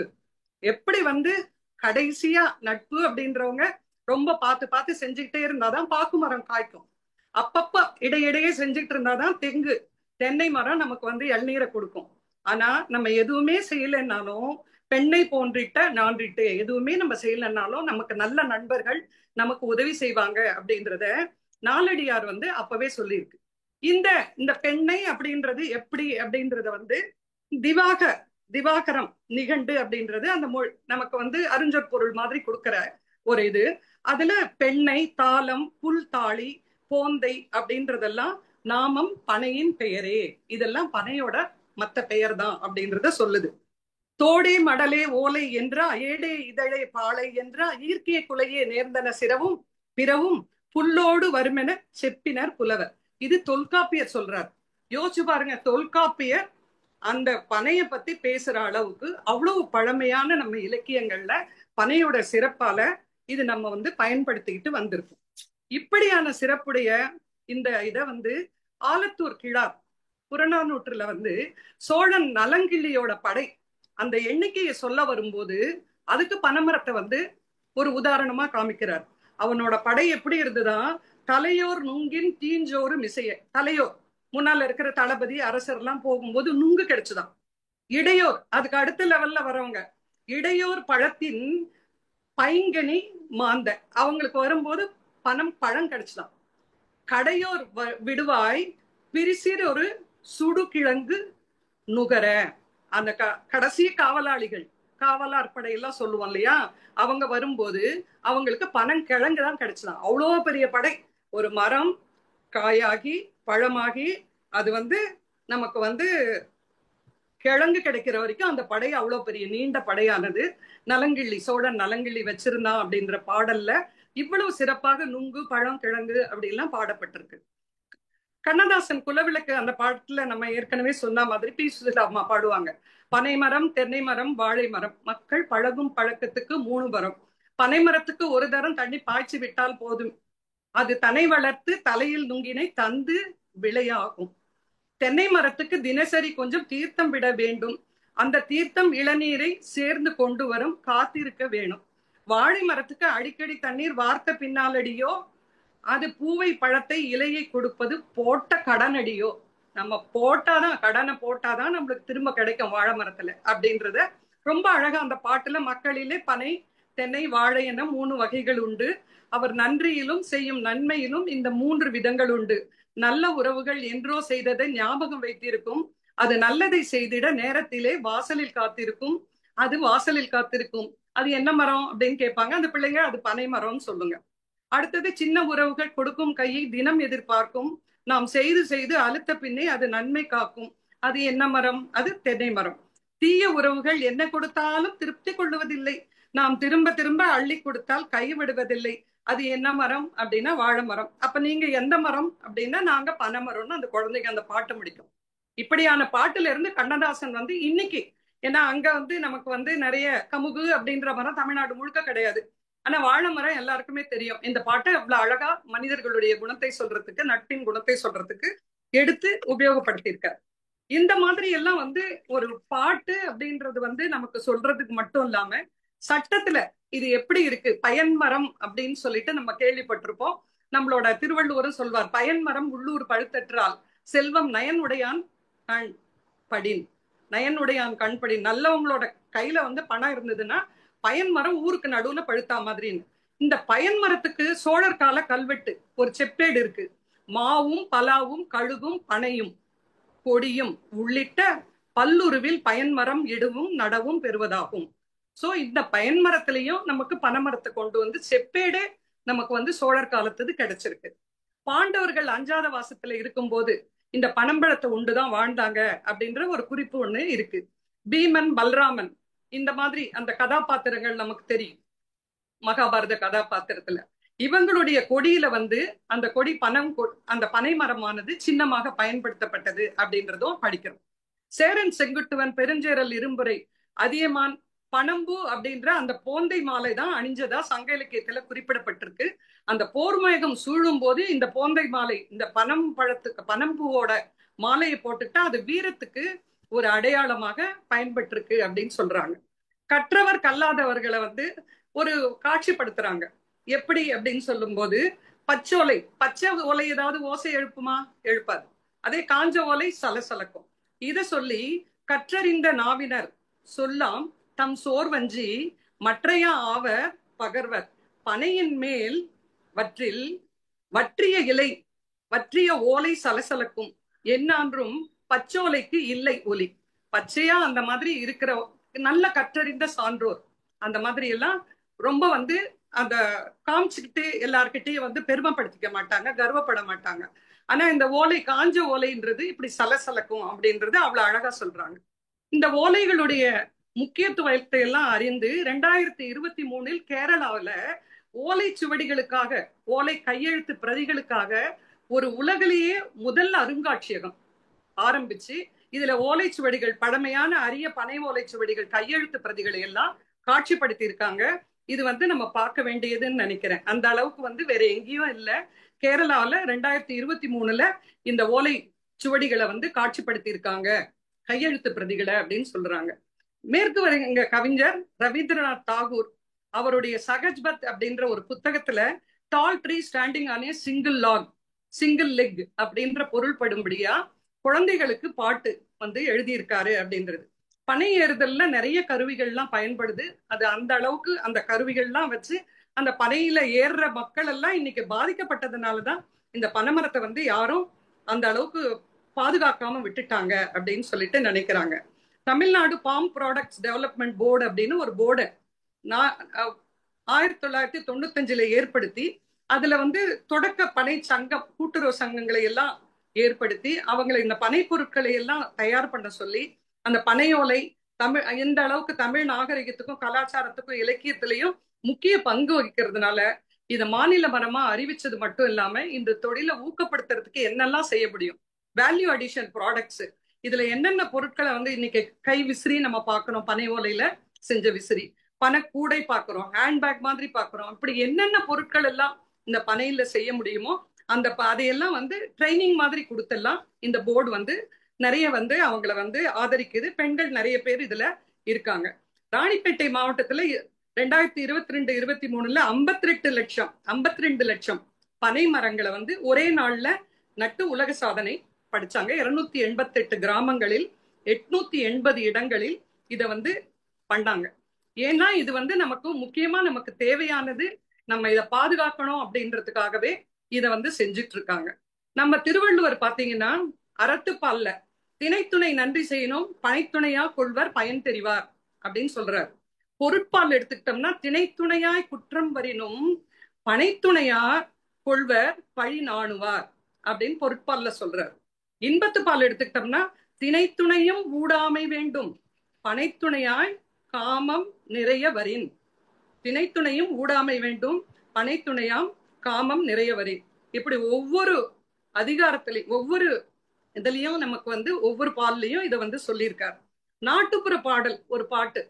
எப்படி வந்து கடைசியா நட்பு அப்படின்றவங்க ரொம்ப பார்த்து பார்த்து செஞ்சுக்கிட்டே இருந்தாதான் பாக்கு மரம் காய்க்கும். அப்பப்ப இடையிடையே செஞ்சுட்டு இருந்தாதான் தென்னை மரம் நமக்கு வந்து இளநீரை கொடுக்கும். ஆனா நம்ம எதுவுமே செய்யலைன்னாலும் பெண்ணை போன்றிட்ட நான்றிட்டு எதுவுமே நம்ம செய்யலைன்னாலும் நமக்கு நல்ல நண்பர்கள் நமக்கு உதவி செய்வாங்க அப்படின்றத நாலடியார் வந்து அப்பவே சொல்லியிருக்கு. இந்த பெண்ணை அப்படின்றது எப்படி அப்படின்றத வந்து திவாகரம் நிகண்டு அப்படின்றது அந்த நமக்கு வந்து அறிஞர் பொருள் மாதிரி கொடுக்கிற ஒரு இது. அதுல பெண்ணை, தாளம், புல் தாளி, போந்தை அப்படின்றதெல்லாம் நாமம் பனையின் பெயரே, இதெல்லாம் பனையோட மத்த பெயர் தான் அப்படின்றத சொல்லுது. தோடே மடலே ஓலை என்றா ஏடே இதழே பாலை என்றா ஈர்க்கிய குலையே நேர்ந்தன சிறவும் பிறவும் புல்லோடு வருமென செப்பினர் புலவர். இது தொல்காப்பியர் சொல்றார். யோசிச்சு பாருங்க, தொல்காப்பியர் அந்த பனைய பத்தி பேசுற அளவுக்கு அவ்வளவு பழமையான நம்ம இலக்கியங்கள்ல பனையோட சிறப்பால இது நம்ம வந்து பயன்படுத்திக்கிட்டு வந்திருக்கோம். இப்படியான சிறப்புடைய இந்த இதை வந்து ஆலத்தூர் கிழார் புறநானூற்றுல வந்து சோழன் நலங்கிள்ளியோட படை அந்த எண்ணிக்கையை சொல்ல வரும்போது அதுக்கு பனைமரத்தை வந்து ஒரு உதாரணமா காமிக்கிறார். அவனோட படை எப்படி இருந்துதான், தலையோர் நுங்கின் தீஞ்சோறு மிசைய. தலையோர் முன்னால இருக்கிற தளபதி அரசர் எல்லாம் போகும்போது நுங்கு கிடைச்சுதான். இடையோர் அதுக்கு அடுத்த லெவல்ல வரவங்க இடையோர் பழத்தின் பைங்கனி மாந்த, அவங்களுக்கு வரும்போது பழம் கிடைச்சுதான். கடையோர் விடுவாய் பிரிசிர் ஒரு சுடு கிழங்கு நுகர. அந்த கடைசி காவலார் படையெல்லாம் சொல்லுவோம் இல்லையா, அவங்க வரும்போது அவங்களுக்கு பனங்கிழங்கு தான் கிடைச்சலாம். அவ்வளோ பெரிய படை. ஒரு மரம் காயாகி பழமாகி அது வந்து நமக்கு வந்து கிழங்கு கிடைக்கிற வரைக்கும் அந்த படை அவ்வளோ பெரிய நீண்ட படையானது. நலங்கிள்ளி, சோழன் நலங்கிள்ளி வச்சிருந்தான் அப்படின்ற பாடல்ல இவ்வளவு சிறப்பாக நுங்கு, பழம், கிழங்கு அப்படிலாம் பாடப்பட்டிருக்கு. கண்ணதாசன் குலவிளக்கு அந்த பாட்டுல நம்ம ஏற்கனவே சொன்ன மாதிரி பி சுசிலாமா பாடுவாங்க. பனை மரம், தென்னை மரம், வாழை மரம், மக்கள் பழகும் பழக்கத்துக்கு 3 மரம். பனை மரத்துக்கு ஒரு தரம் தண்ணி பாய்ச்சி விட்டால் போதும், அது தனை வளர்த்து தலையில் நுங்கினை தந்து விளையாகும். தென்னை மரத்துக்கு தினசரி கொஞ்சம் தீர்த்தம் விட வேண்டும், அந்த தீர்த்தம் இளநீரை சேர்ந்து கொண்டு வரும், காத்திருக்க வேணும். வாழை மரத்துக்கு அடிக்கடி தண்ணீர் வார்த்த பின்னாலடியோ, அது பூவை பழத்தை இலையை கொடுப்பது போட்ட கடனடியோ. நம்ம போட்டாதான், கடனை போட்டாதான் நம்மளுக்கு திரும்ப கிடைக்கும் வாழை மரத்துல அப்படின்றத ரொம்ப அழகா அந்த பாட்டுல மக்களிலே பனை, தென்னை, வாழை என 3 வகைகள் உண்டு. அவர் நன்றியிலும் செய்யும் நன்மையிலும் இந்த 3 விதங்கள் உண்டு. நல்ல உறவுகள் என்றோ செய்ததை ஞாபகம் வைத்திருக்கும், அது நல்லதை செய்திட நேரத்திலே வாசலில் காத்திருக்கும், அது வாசலில் காத்திருக்கும். அது என்ன மரம் அப்படின்னு கேட்பாங்க அந்த பிள்ளைங்க, அது பனை மரம்னு சொல்லுங்க. அடுத்தது சின்ன உறவுகள் கொடுக்கும் கையை தினம் எதிர்பார்க்கும், நாம் செய்து செய்து அழுத்த பின்னே அது நன்மை காக்கும், அது என்ன மரம்? அது தென்னை மரம். தீய உறவுகள் என்ன கொடுத்தாலும் திருப்தி கொள்ளுவதில்லை, நாம் திரும்ப திரும்ப அள்ளி கொடுத்தால் கைவிடுவதில்லை, அது என்ன மரம் அப்படின்னா வாழை மரம். அப்ப நீங்க எந்த மரம் அப்படின்னா நாங்க பனை மரம்னு அந்த குழந்தைங்க அந்த பாட்டு முடிக்கும். இப்படியான பாட்டுல இருந்து கண்ணதாசன் வந்து இன்னைக்கு, ஏன்னா அங்க வந்து நமக்கு வந்து நிறைய கமுகு அப்படின்ற மரம் தமிழ்நாடு முழுக்க கிடையாது. ஆனா வாழை மரம் எல்லாருக்குமே தெரியும். இந்த பாட்டை அவ்வளவு அழகா மனிதர்களுடைய குணத்தை சொல்றதுக்கு, நட்பின் குணத்தை சொல்றதுக்கு எடுத்து உபயோகப்படுத்தியிருக்காரு. இந்த மாதிரி எல்லாம் வந்து ஒரு பாட்டு அப்படின்றது வந்து நமக்கு சொல்றதுக்கு மட்டும் இல்லாம சட்டத்துல இது எப்படி இருக்கு. பயன்மரம் அப்படின்னு சொல்லிட்டு நம்ம கேள்விப்பட்டிருப்போம். நம்மளோட திருவள்ளுவரும் சொல்வார், பயன்மரம் உள்ளூர் பழுத்தற்றால் செல்வம் நயனுடையான் கண் படின். நயனுடையான் கண் படின். நல்லவங்களோட கையில வந்து பணம் இருந்ததுன்னா பயன்மரம் ஊருக்கு நடுவுல பழுத்தா மாதிரின்னு. இந்த பயன்மரத்துக்கு சோழர் கால கல்வெட்டு ஒரு செப்பேடு இருக்கு. மாவும் பலாவும் கழுகும் பனையும் கொடியும் உள்ளிட்ட பல்லுருவில் பயன்மரம் இடுவும் நடவும் பெறுவதாகும். சோ இந்த பயன்மரத்திலையும் நமக்கு பனைமரத்தை கொண்டு வந்து செப்பேடே நமக்கு வந்து சோழர் காலத்துது கிடைச்சிருக்கு. பாண்டவர்கள் அஞ்சாத வாசத்துல இருக்கும்போது இந்த பனம்பழத்தை உண்டுதான் வாழ்ந்தாங்க அப்படின்ற ஒரு குறிப்பு ஒண்ணு இருக்கு. பீமன் பல்ராமன் இந்த மாதிரி அந்த கதாபாத்திரங்கள் நமக்கு தெரியும் மகாபாரத கதாபாத்திரத்துல. இவங்களுடைய கொடியில வந்து அந்த கொடி அந்த பனை மரமானது சின்னமாக பயன்படுத்தப்பட்டது அப்படின்றதும் படிக்கிறோம். சேரன் செங்குட்டுவன் பெருஞ்சேரல் இரும்புரை அதியமான் பனம்பூ அப்படின்ற அந்த போந்தை மாலை தான் அணிஞ்சதா சங்க இலக்கியத்துல குறிப்பிடப்பட்டிருக்கு. அந்த போர்மேகம் சூழும் போது இந்த போந்தை மாலை, இந்த பனம்பூவோட மாலையை போட்டுட்டா அது வீரத்துக்கு ஒரு அடையாளமாக பயன்பட்டிருக்கு அப்படின்னு சொல்றாங்க. கற்றவர் கல்லாதவர்களை வந்து ஒரு காட்சிப்படுத்துறாங்க. எப்படி அப்படின்னு சொல்லும் போது, பச்சோலை, பச்சை ஓலை ஏதாவது ஓசை எழுப்புமா? எழுப்பாது. அதே காஞ்ச ஓலை சலசலக்கும். இத சொல்லி கற்றறிந்த நாவினர் சொல்லாம் தம் சோர்வஞ்சி மற்றையா ஆவர் பகர்வர் பனையின் மேல் வற்றில் வற்றிய இலை வற்றிய ஓலை சலசலக்கும் என்னான்றும் பச்சோலைக்கு இல்லை ஒலி. பச்சையா அந்த மாதிரி இருக்கிற நல்ல கற்றறிந்த சான்றோர் அந்த மாதிரி எல்லாம் ரொம்ப வந்து அந்த காமிச்சுக்கிட்டு எல்லார்கிட்டையும் வந்து பெருமைப்படுத்திக்க மாட்டாங்க, கர்வப்பட மாட்டாங்க. ஆனா இந்த ஓலை காஞ்ச ஓலைன்றது இப்படி சலசலக்கும் அப்படின்றது அவ்வளவு அழகா சொல்றாங்க. இந்த ஓலைகளுடைய முக்கியத்துவத்தை எல்லாம் அறிந்து 2023 கேரளாவில ஓலை சுவடிகளுக்காக, ஓலை கையெழுத்து பிரதிகளுக்காக ஒரு உலகிலேயே முதல் அருங்காட்சியகம் ஆரம்பிச்சு இதுல ஓலைச்சுவடிகள், பழமையான அரிய பனை ஓலைச்சுவடிகள் கையெழுத்து பிரதிகளை எல்லாம் காட்சிப்படுத்தி இருக்காங்க. இது வந்து நம்ம பார்க்க வேண்டியதுன்னு நினைக்கிறேன். அந்த அளவுக்கு வந்து வேற எங்கேயும் இல்ல. கேரளாவில 2023 இந்த ஓலை சுவடிகளை வந்து காட்சிப்படுத்தி இருக்காங்க, கையெழுத்து பிரதிகளை அப்படின்னு சொல்றாங்க. மேற்கு வங்க கவிஞர் ரவீந்திரநாத் தாகூர் அவருடைய சகஜ்பத் அப்படின்ற ஒரு புத்தகத்துல tall tree standing on a single log single leg அப்படின்ற பொருள்படும்படியா குழந்தைகளுக்கு பாட்டு வந்து எழுதியிருக்காரு அப்படின்றது. பனை ஏறுதல்ல நிறைய கருவிகள்லாம் பயன்படுது. அது அந்த அளவுக்கு அந்த கருவிகள்லாம் வச்சு அந்த பனையில ஏறுற மக்கள் எல்லாம் இன்னைக்கு பாதிக்கப்பட்டதுனாலதான் இந்த பனைமரத்தை வந்து யாரும் அந்த அளவுக்கு பாதுகாக்காம விட்டுட்டாங்க அப்படின்னு சொல்லிட்டு நினைக்கிறாங்க. Tamil Nadu palm products development board அப்படின்னு ஒரு போர்டை 1995 ஏற்படுத்தி அதுல வந்து தொடக்க பனை சங்கம், கூட்டுறவு சங்கங்களை எல்லாம் ஏற்படுத்தி அவங்களை இந்த பனை பொருட்களை எல்லாம் தயார் பண்ண சொல்லி அந்த பனையோலை தமிழ் எந்த அளவுக்கு தமிழ் நாகரிகத்துக்கும் கலாச்சாரத்துக்கும் இலக்கியத்திலையும் முக்கிய பங்கு வகிக்கிறதுனால இதை மாநில மரமா அறிவிச்சது மட்டும் இல்லாம இந்த தொழிலை ஊக்கப்படுத்துறதுக்கு என்னெல்லாம் செய்ய முடியும், வேல்யூ அடிஷன் ப்ராடக்ட்ஸ், இதுல என்னென்ன பொருட்களை வந்து இன்னைக்கு கை விசிறி நம்ம பார்க்கிறோம், பனை ஓலையில செஞ்ச விசிறி, பனை கூடை பார்க்கிறோம், ஹேண்ட்பேக் மாதிரி பார்க்கிறோம், இப்படி என்னென்ன பொருட்கள் எல்லாம் இந்த பனையில செய்ய முடியுமோ அந்த அதையெல்லாம் வந்து ட்ரைனிங் மாதிரி கொடுத்தெல்லாம் இந்த போர்டு வந்து நிறைய வந்து அவங்கள வந்து ஆதரிக்குது. பெண்கள் நிறைய பேர் இதுல இருக்காங்க. ராணிப்பேட்டை மாவட்டத்துல 2022-23 52 லட்சம் பனை மரங்களை வந்து ஒரே நாள்ல நட்டு உலக சாதனை படிச்சாங்க. 288 கிராமங்களில் 880 இடங்களில் இத வந்து பண்ணாங்க. ஏன்னா இது வந்து நமக்கு முக்கியமா நமக்கு தேவையானது, நம்ம இதை பாதுகாக்கணும் அப்படின்றதுக்காகவே இதை வந்து செஞ்சுட்டு இருக்காங்க. நம்ம திருவள்ளுவர் பாத்தீங்கன்னா அறத்துப்பால்ல திணைத்துணை நன்றி செய்யணும், பனைத்துணையா கொள்வர் பயன் தெரிவார் அப்படின்னு சொல்றாரு. பொருட்பால் எடுத்துக்கிட்டோம்னா திணைத்துணையாய் குற்றம் வரினும் பனைத்துணையா கொள்வர் பழி நாணுவார் அப்படின்னு பொருட்பால்ல சொல்றாரு. இன்பத்து பால் எடுத்துக்கிட்டோம்னா திணைத்துணையும் ஊடாமை வேண்டும், பனைத்துணையாய் காமம் நிறைய வரின். திணைத்துணையும் ஊடாமை வேண்டும், பனைத்துணையாம் காமம் நிறைய வரின். இப்படி ஒவ்வொரு அதிகாரத்திலையும் ஒவ்வொரு இதுலயும் நமக்கு வந்து ஒவ்வொரு பாடலையும் இதை வந்து சொல்லியிருக்காரு. நாட்டுப்புற பாடல் ஒரு பாட்டு,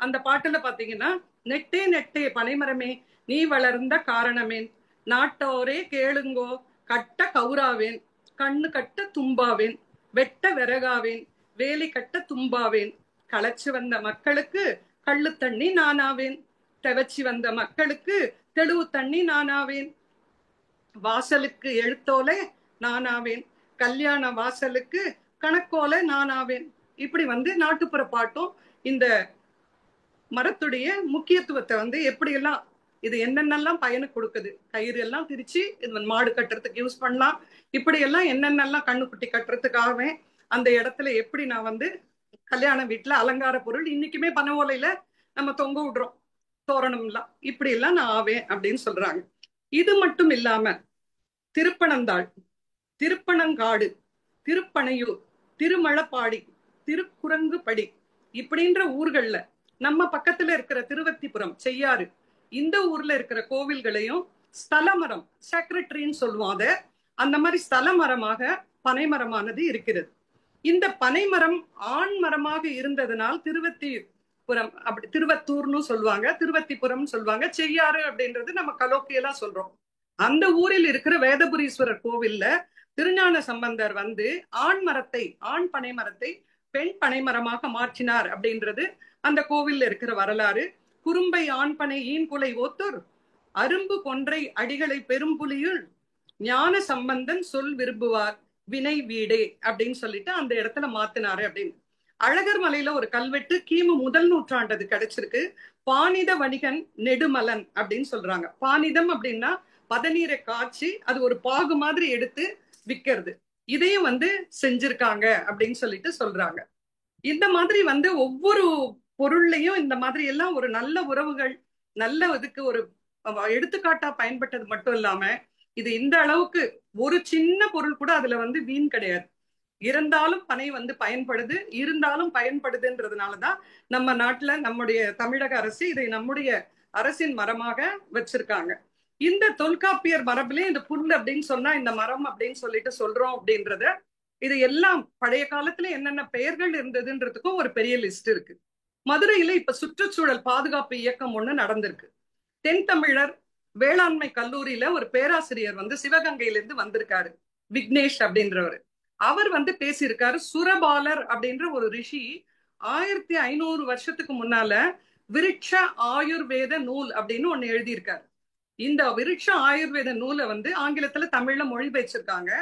அந்த பாட்டுல பாத்தீங்கன்னா, நெட்டே நெட்டே பனைமரமே நீ வளர்ந்த காரணமேன், நாட்டோரே கேளுங்கோ கட்ட கவுராவேன், கண்ணு கட்ட தும்பாவேன், வெட்ட விறகாவேன், வேலி கட்ட தும்பாவேன், களைச்சு வந்த மக்களுக்கு கள்ளு தண்ணி நானாவேன், தெவச்சி வந்த மக்களுக்கு தெளிவு தண்ணி நானாவேன், வாசலுக்கு எழுத்தோலே நானாவேன், கல்யாண வாசலுக்கு கணக்கோலை நானாவேன். இப்படி வந்து நாட்டுப்புற பாட்டும் இந்த மரத்துடைய முக்கியத்துவத்தை வந்து எப்படியெல்லாம் இது என்னென்னலாம் பயனு கொடுக்குது, கயிறு எல்லாம் திரிச்சு இது மாடு கட்டுறதுக்கு யூஸ் பண்ணலாம், இப்படி எல்லாம் என்னென்னலாம் கண்ணுக்குட்டி கட்டுறதுக்காகவே அந்த இடத்துல எப்படி நான் வந்து கல்யாண வீட்டுல அலங்கார பொருள் இன்னைக்குமே பனை ஓலையில நம்ம தொங்க விடுறோம் தோரணம்லாம், இப்படி எல்லாம் நான் ஆவேன் அப்படின்னு சொல்றாங்க. இது மட்டும் இல்லாம திருப்பனந்தாள், திருப்பனங்காடு, திருப்பனையூர், திருமழப்பாடி, திருக்குரங்குப்படி இப்படின்ற ஊர்கள்ல நம்ம பக்கத்துல இருக்கிற திருவத்திபுரம், செய்யாறு, இந்த ஊர்ல இருக்கிற கோவில்களையும் ஸ்தலமரம் செக்ரட்டரின்னு சொல்லுவோம் அத, அந்த மாதிரி ஸ்தலமரமாக பனைமரமானது இருக்கிறது. இந்த பனைமரம் ஆண் மரமாக இருந்ததனால் திருவத்திபுரம் அப்படி திருவத்தூர்னு சொல்லுவாங்க, திருவத்திபுரம் சொல்லுவாங்க, செய்யாறு அப்படின்றது நம்ம கலோக்கியலா சொல்றோம். அந்த ஊரில் இருக்கிற வேதபுரீஸ்வரர் கோவில்ல திருஞான சம்பந்தர் வந்து ஆண் மரத்தை, ஆண் பனைமரத்தை பெண் பனைமரமாக மாற்றினார் அப்படின்றது அந்த கோவில்ல இருக்கிற வரலாறு. குறும்பை ஆண் பனை ஈன்குலை ஓத்தூர் அரும்பு கொன்றை அடிகளை பெரும்புலியுள் ஞான சம்பந்தன் சொல் விரும்புவார் வினை வீடே அப்படின்னு சொல்லிட்டு அந்த இடத்துல மாத்தினாரு அப்படின்னு. அழகர் மலையில ஒரு கல்வெட்டு கிமு 1 நூற்றாண்டு கிடைச்சிருக்கு. பானித வணிகன் நெடுமலன் அப்படின்னு சொல்றாங்க. பானிதம் அப்படின்னா பதநீரை காய்ச்சி அது ஒரு பாகு மாதிரி எடுத்து விற்கிறது, இதையும் வந்து செஞ்சிருக்காங்க அப்படின்னு சொல்லிட்டு சொல்றாங்க. இந்த மாதிரி வந்து ஒவ்வொரு பொருள்லையும் இந்த மாதிரி எல்லாம் ஒரு நல்ல உறவுகள், நல்ல இதுக்கு ஒரு எடுத்துக்காட்டா பயன்பட்டது மட்டும் இல்லாம இது இந்த அளவுக்கு ஒரு சின்ன பொருள் கூட அதுல வந்து வீண் கிடையாது. இருந்தாலும் பனை வந்து பயன்படுது, இருந்தாலும் பயன்படுதுன்றதுனாலதான் நம்ம நாட்டுல நம்முடைய தமிழக அரசு இதை நம்முடைய அரசின் மரமாக வச்சிருக்காங்க. இந்த தொல்காப்பியர் மரபிலே இந்த புல் அப்படின்னு சொன்னா இந்த மரம் அப்படின்னு சொல்லிட்டு சொல்றோம் அப்படின்றத, இது எல்லாம் பழைய காலத்துல என்னென்ன பெயர்கள் இருந்ததுன்றதுக்கும் ஒரு பெரிய லிஸ்ட் இருக்கு. மதுரையில இப்ப சுற்றுச்சூழல் பாதுகாப்பு இயக்கம் ஒண்ணு நடந்திருக்கு. தென் தமிழர் வேளாண்மை கல்லூரியில ஒரு பேராசிரியர் வந்து சிவகங்கையில இருந்து வந்திருக்காரு, விக்னேஷ் அப்படின்றவர். அவர் வந்து பேசியிருக்காரு. சுரபாலர் அப்படின்ற ஒரு ரிஷி 1500 வருஷத்துக்கு முன்னால விருட்ச ஆயுர்வேத நூல் அப்படின்னு ஒண்ணு எழுதியிருக்காரு. இந்த விருட்ச ஆயுர்வேத நூலை வந்து ஆங்கிலத்துல தமிழ்ல மொழிபெயர்ச்சிருக்காங்க.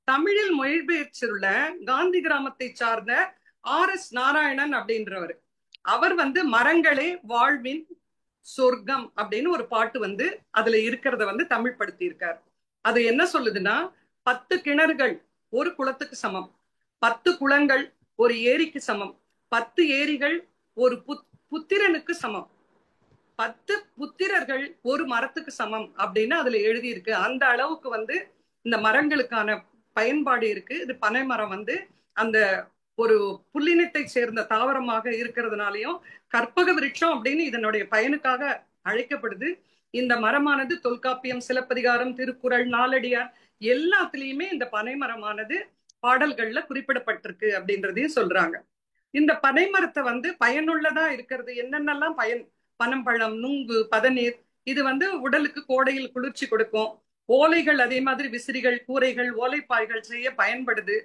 தமிழில் மொழிபெயர்ச்சியுள்ள காந்தி கிராமத்தை சார்ந்த RS நாராயணன் அப்படின்றவர், அவர் வந்து மரங்களே வாழ்வின் சொர்க்கம் அப்படின்னு ஒரு பாட்டு வந்து அதுல இருக்கிறத வந்து தமிழ் படுத்தி இருக்காரு. அது என்ன சொல்லுதுன்னா, 10 கிணறுகள் ஒரு குளத்துக்கு சமம், 10 குளங்கள் ஒரு ஏரிக்கு சமம், 10 ஏரிகள் ஒரு புத்திரனுக்கு சமம், 10 புத்திரர்கள் ஒரு மரத்துக்கு சமம் அப்படின்னு அதுல எழுதியிருக்கு. அந்த அளவுக்கு வந்து இந்த மரங்களுக்கான பயன்பாடு இருக்கு. இது பனை மரம் வந்து அந்த ஒரு புல்லினத்தை சேர்ந்த தாவரமாக இருக்கிறதுனாலையும் கற்பக விருட்சம் அப்படின்னு இதனுடைய பயனுக்காக அழைக்கப்படுது. இந்த மரமானது தொல்காப்பியம், சிலப்பதிகாரம், திருக்குறள், நாலடியார் எல்லாத்துலயுமே இந்த பனை மரமானது பாடல்கள்ல குறிப்பிடப்பட்டிருக்கு அப்படின்றதையும் சொல்றாங்க. இந்த பனை மரத்தை வந்து பயனுள்ளதா இருக்கிறது என்னென்னலாம் பயன், பனம்பழம், நுங்கு, பதநீர், இது வந்து உடலுக்கு கோடையில் குளிர்ச்சி கொடுக்கும். ஓலைகள் அதே மாதிரி விசிறிகள், கூரைகள், ஓலைப்பாய்கள் செய்ய பயன்படுது.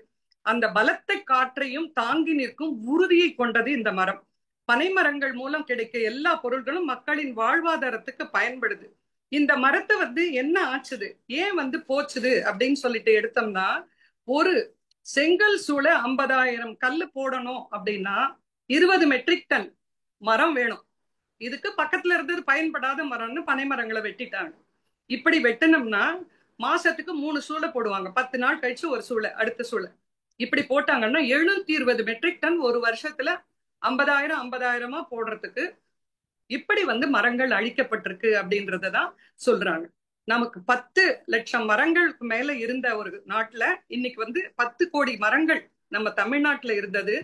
அந்த பலத்தை காற்றையும் தாங்கி நிற்கும் உறுதியை கொண்டது இந்த மரம். பனைமரங்கள் மூலம் கிடைக்க எல்லா பொருள்களும் மக்களின் வாழ்வாதாரத்துக்கு பயன்படுது. இந்த மரத்தை வந்து என்ன ஆச்சுது, ஏன் வந்து போச்சுது அப்படின்னு சொல்லிட்டு எடுத்தோம்னா, ஒரு செங்கல் சூள 50,000 கல்லு போடணும் அப்படின்னா 20 மெட்ரிக் டன் மரம் வேணும். இதுக்கு பக்கத்துல இருந்தது பயன்படாத மரம்னு பனை மரங்களை வெட்டிட்டாங்க. இப்படி வெட்டணும்னா மாசத்துக்கு 3 சூளை போடுவாங்க, 10 நாள் கழிச்சு ஒரு சூளை, அடுத்த சூளை, இப்படி போட்டாங்கன்னா 720 மெட்ரிக் டன் ஒரு வருஷத்துல 50,000 போடுறதுக்கு இப்படி வந்து மரங்கள் அழிக்கப்பட்டிருக்கு அப்படின்றதான் சொல்றாங்க. நமக்கு 10 லட்சம் மரங்களுக்கு மேல இருந்த ஒரு நாட்டுல இன்னைக்கு வந்து 10 கோடி மரங்கள் நம்ம தமிழ்நாட்டுல இருந்தது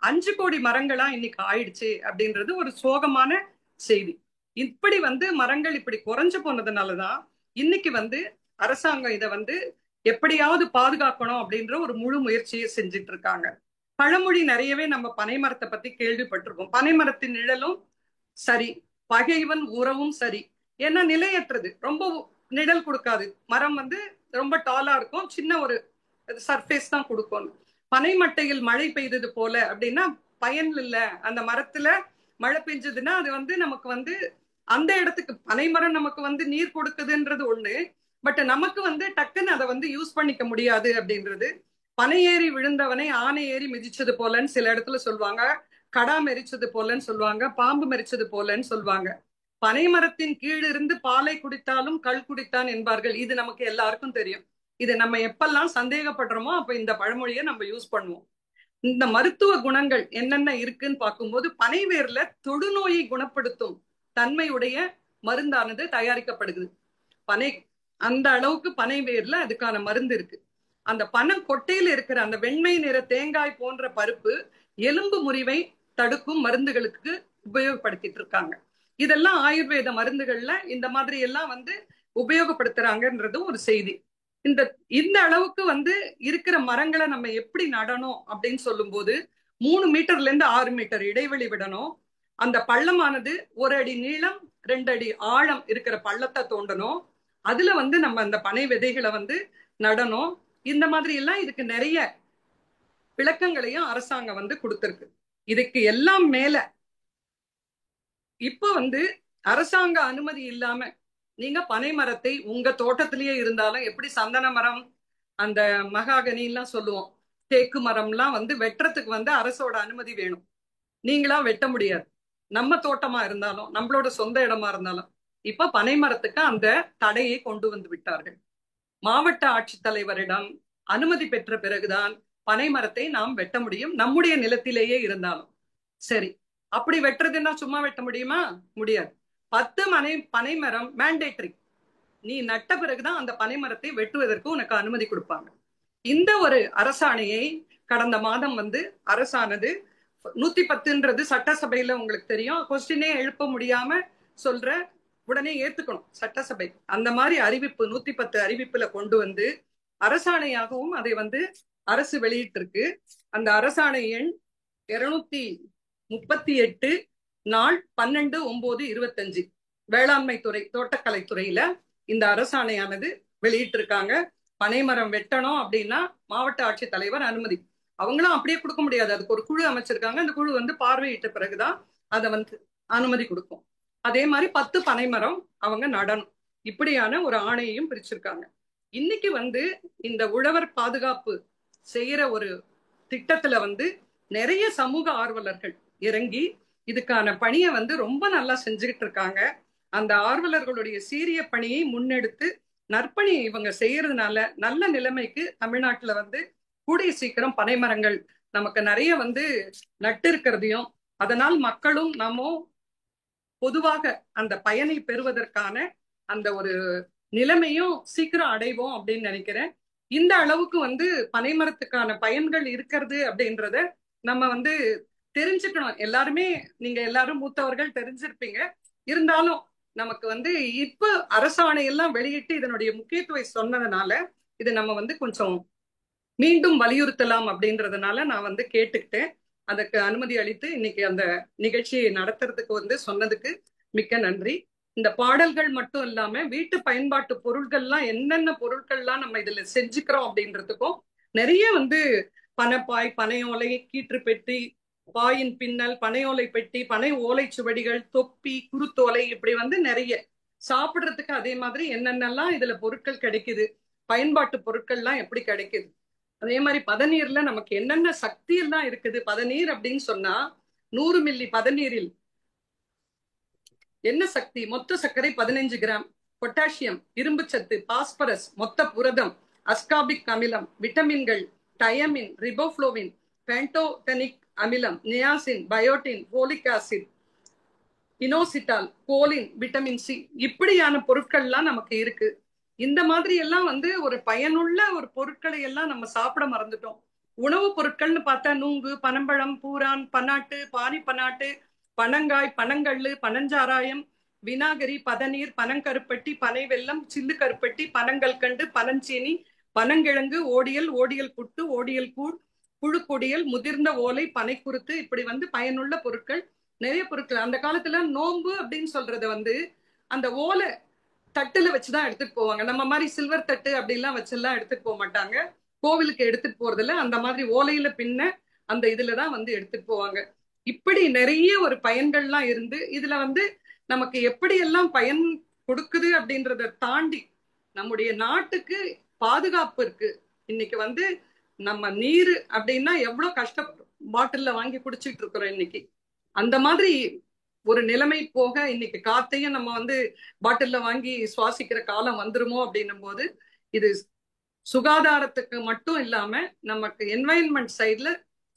5 கோடி மரங்களா இன்னைக்கு ஆயிடுச்சு அப்படின்றது ஒரு சோகமான செய்தி. இப்படி வந்து மரங்கள் இப்படி குறைஞ்சு போனதுனாலதான் இன்னைக்கு வந்து அரசாங்கம் இதை வந்து எப்படியாவது பாதுகாக்கணும் அப்படின்ற ஒரு முழு முயற்சியை செஞ்சுட்டு இருக்காங்க. பழமொழி நிறையவே நம்ம பனைமரத்தை பத்தி கேள்விப்பட்டிருக்கோம். பனைமரத்தின் நிழலும் சரி, பகைவன் உறவும் சரி. ஏன்னா நிலையற்றது, ரொம்ப நிழல் கொடுக்காது. மரம் வந்து ரொம்ப டாலா இருக்கும், சின்ன ஒரு சர்ஃபேஸ் தான் கொடுக்கும். பனைமட்டையில் மழை பெய்தது போல அப்படின்னா பயன் இல்லை. அந்த மரத்துல மழை பெஞ்சதுன்னா அது வந்து நமக்கு வந்து அந்த இடத்துக்கு பனைமரம் நமக்கு வந்து நீர் கொடுக்குதுன்றது ஒண்ணு, பட் நமக்கு வந்து டக்குன்னு அதை வந்து யூஸ் பண்ணிக்க முடியாது அப்படின்றது. பனை ஏறி விழுந்தவனை ஆனை ஏறி மிதிச்சது போலன்னு சில இடத்துல சொல்லுவாங்க, கடா மெரிச்சது போலன்னு சொல்லுவாங்க, பாம்பு மெரிச்சது போலன்னு சொல்லுவாங்க. பனை மரத்தின் கீழ் இருந்து பாலை குடித்தாலும் கள் குடித்தான் என்பார்கள். இது நமக்கு எல்லாருக்கும் தெரியும். இது நம்ம எப்பெல்லாம் சந்தேகப்படுறோமோ அப்ப இந்த பழமொழியை நம்ம யூஸ் பண்ணுவோம். இந்த மருத்துவ குணங்கள் என்னென்ன இருக்குன்னு பார்க்கும்போது பனைவேர்ல தொடுநோயை குணப்படுத்தும் தன்மையுடைய மருந்தானது தயாரிக்கப்படுது. பனை அந்த அளவுக்கு பனைவேர்ல அதுக்கான மருந்து இருக்கு. அந்த பனை கொட்டையில இருக்கிற அந்த வெண்மை நிற தேங்காய் போன்ற பருப்பு எலும்பு முறிவை தடுக்கும் மருந்துகளுக்கு உபயோகப்படுத்திட்டு இருக்காங்க. இதெல்லாம் ஆயுர்வேத மருந்துகள்ல இந்த மாதிரி எல்லாம் வந்து உபயோகப்படுத்துறாங்கன்றது ஒரு செய்தி. இந்த இந்த அளவுக்கு வந்து இருக்கிற மரங்களை நம்ம எப்படி நடணும் அப்படின்னு சொல்லும் போது 3 மீட்டர்ல இருந்து 6 மீட்டர் இடைவெளி விடணும். அந்த பள்ளமானது 1 அடி நீளம் 2 அடி ஆழம் இருக்கிற பள்ளத்தை தோண்டணும். அதுல வந்து நம்ம அந்த பனை விதைகளை வந்து நடணும். இந்த மாதிரி எல்லாம் இதுக்கு நிறைய விளக்கங்களையும் அரசாங்கம் வந்து கொடுத்திருக்கு. இதுக்கு எல்லாம் மேல இப்ப வந்து அரசாங்க அனுமதி இல்லாம நீங்க பனை மரத்தை உங்க தோட்டத்திலேயே இருந்தாலும், எப்படி சந்தன மரம் அந்த மகாகனி எல்லாம் சொல்லுவோம், தேக்கு மரம்லாம் வந்து வெட்டுறதுக்கு வந்து அரசோட அனுமதி வேணும். நீங்களா வெட்ட முடியாது. நம்ம தோட்டமா இருந்தாலும் நம்மளோட சொந்த இடமா இருந்தாலும் இப்ப பனை மரத்துக்கு அந்த தடையை கொண்டு வந்து விட்டார்கள். மாவட்ட ஆட்சித்தலைவரிடம் அனுமதி பெற்ற பிறகுதான் பனை மரத்தை நாம் வெட்ட முடியும், நம்முடைய நிலத்திலேயே இருந்தாலும் சரி. அப்படி வெட்டுறதுன்னா சும்மா வெட்ட முடியுமா? முடியாது. 10 பனை மரம் மேண்டேட்டரி. நீ நட்ட பிறகுதான் அந்த பனை மரத்தை வெட்டுவதற்கு உனக்கு அனுமதி கொடுப்பாங்க. இந்த ஒரு அரசாணையை கடந்த மாதம் வந்து அரசானது 110ன்றது சட்டசபையில உங்களுக்கு தெரியும், கொஸ்டினே எழுப்ப முடியாம சொல்ற உடனே ஏத்துக்கணும் சட்டசபை. அந்த மாதிரி அறிவிப்பு 110 அறிவிப்புல கொண்டு வந்து அரசாணையாகவும் அதை வந்து அரசு வெளியிட்டு இருக்கு. அந்த அரசாணை எண் 238 நாள் 12/9/25 வேளாண்மை துறை தோட்டக்கலை துறையில இந்த அரசாணையானது வெளியிட்டு இருக்காங்க. பனைமரம் வெட்டணும் அப்படின்னா மாவட்ட ஆட்சித்தலைவர் அனுமதி. அவங்களும் அப்படியே கொடுக்க முடியாது, அதுக்கு ஒரு குழு அமைச்சிருக்காங்க. அந்த குழு வந்து பார்வையிட்ட பிறகுதான் அதை வந்து அனுமதி கொடுக்கும். அதே மாதிரி 10 பனைமரம் அவங்க நடணும். இப்படியான ஒரு ஆணையையும் பிரிச்சிருக்காங்க. இன்னைக்கு வந்து இந்த உழவர் பாதுகாப்பு செய்யற ஒரு திட்டத்துல வந்து நிறைய சமூக ஆர்வலர்கள் இறங்கி இதுக்கான பணியை வந்து ரொம்ப நல்லா செஞ்சுக்கிட்டு இருக்காங்க. அந்த ஆர்வலர்களுடைய சீரிய பணியை முன்னெடுத்து நற்பணி இவங்க செய்யறதுனால நல்ல நிலைமைக்கு தமிழ்நாட்டுல வந்து கூடிய சீக்கிரம் பனைமரங்கள் நமக்கு நிறைய வந்து நட்டு இருக்கிறதையும், அதனால் மக்களும் நம்ம பொதுவாக அந்த பயனை பெறுவதற்கான அந்த ஒரு நிலைமையும் சீக்கிரம் அடைவோம் அப்படின்னு நினைக்கிறேன். இந்த அளவுக்கு வந்து பனைமரத்துக்கான பயன்கள் இருக்கிறது அப்படின்றத நம்ம வந்து தெரிஞ்சுக்கணும். எல்லாருமே நீங்க எல்லாரும் மூத்தவர்கள் தெரிஞ்சிருப்பீங்க. இருந்தாலும் நமக்கு வந்து இப்ப அரசாணை எல்லாம் வெளியிட்டு இதனுடைய முக்கியத்துவம் சொன்னதுனால இது நம்ம வந்து கொஞ்சம் மீண்டும் வலியுறுத்தலாம் அப்படின்றதுனால நான் வந்து கேட்டுக்கிட்டேன். அதுக்கு அனுமதி அளித்து இன்னைக்கு அந்த நிகழ்ச்சியை நடத்துறதுக்கு வந்து சொன்னதுக்கு மிக்க நன்றி. இந்த பாடல்கள் மட்டும் இல்லாம வீட்டு பயன்பாட்டு பொருட்கள்லாம் என்னென்ன பொருட்கள்லாம் நம்ம இதுல செஞ்சுக்கிறோம் அப்படின்றதுக்கும் நிறைய வந்து பனைப்பாய், பனையோலை, கீற்று பெட்டி, பாயின் பின்னல், பனையோலை பெட்டி, பனை ஓலை சுவடிகள், தொப்பி, குருத்தோலை, இப்படி வந்து நிறைய சாப்பிடுறதுக்கு அதே மாதிரி என்னென்னலாம் இதுல பொருட்கள் கிடைக்குது, பயன்பாட்டு பொருட்கள்லாம் எப்படி கிடைக்குது. அதே மாதிரி பதநீர்ல நமக்கு என்னென்ன சக்தி எல்லாம் இருக்குது. பதநீர் அப்படின்னு சொன்னா 100 மில்லி பதநீரில் என்ன சக்தி? மொத்த சர்க்கரை 15 கிராம், பொட்டாசியம், இரும்பு சத்து, பாஸ்பரஸ், மொத்த புரதம், அஸ்காபிக் அமிலம், விட்டமின்கள், டயமின், ரிபோஃப்ளோவின், பேண்டோதெனிக் அமிலம், niacin, biotin, folic acid, inositol, choline, vitamin C, இப்படியான பொருட்கள்லாம் நமக்கு இருக்கு. இந்த மாதிரி எல்லாம் வந்து ஒரு பயனுள்ள ஒரு பொருட்களை எல்லாம் நம்ம சாப்பிட மறந்துட்டோம். உணவுப் பொருட்கள்னு பார்த்தா நுங்கு, பனம்பழம், பூரான், பன்னாட்டு, பானி பன்னாட்டு, பனங்காய், பனங்கள்ளு, பனஞ்சாராயம், வினாகரி, பதநீர், பனங்கருப்பட்டி, பனை வெல்லம், சில்லு கருப்பட்டி, பனங்கல்கண்டு, பனஞ்சீனி, பனங்கிழங்கு, ஓடியல், ஓடியல் புட்டு, ஓடியல் கூழ், புழுக்கொடியல், முதிர்ந்த ஓலை, பனைக்குருத்து, இப்படி வந்து பயனுள்ள பொருட்கள் நிறைய பொருட்கள். அந்த காலத்துல நோன்பு அப்படின்னு சொல்றது வந்து அந்த ஓலை தட்டுல வச்சுதான் எடுத்துட்டு போவாங்க. நம்ம மாதிரி சில்வர் தட்டு அப்படிலாம் வச்செல்லாம் எடுத்துட்டு போக மாட்டாங்க. கோவிலுக்கு எடுத்துட்டு போறதுல அந்த மாதிரி ஓலையில பின்ன அந்த இதுலதான் வந்து எடுத்துட்டு போவாங்க. இப்படி நிறைய ஒரு பயன்கள்லாம் இருந்து இதுல வந்து நமக்கு எப்படி எல்லாம் பயன் கொடுக்குது அப்படின்றத தாண்டி நம்முடைய நாட்டுக்கு பாதுகாப்பு இருக்கு. இன்னைக்கு வந்து நம்ம நீர் அப்படின்னா எவ்வளவு கஷ்டப்படும், பாட்டில்ல வாங்கி குடிச்சிட்டு இருக்கிறோம் இன்னைக்கு. அந்த மாதிரி ஒரு நிலைமை போக இன்னைக்கு காத்தையும் நம்ம வந்து பாட்டில்ல வாங்கி சுவாசிக்கிற காலம் வந்துருமோ அப்படின்னும் போது இது சுகாதாரத்துக்கு மட்டும் இல்லாம நமக்கு என்வாயன்மெண்ட் சைட்ல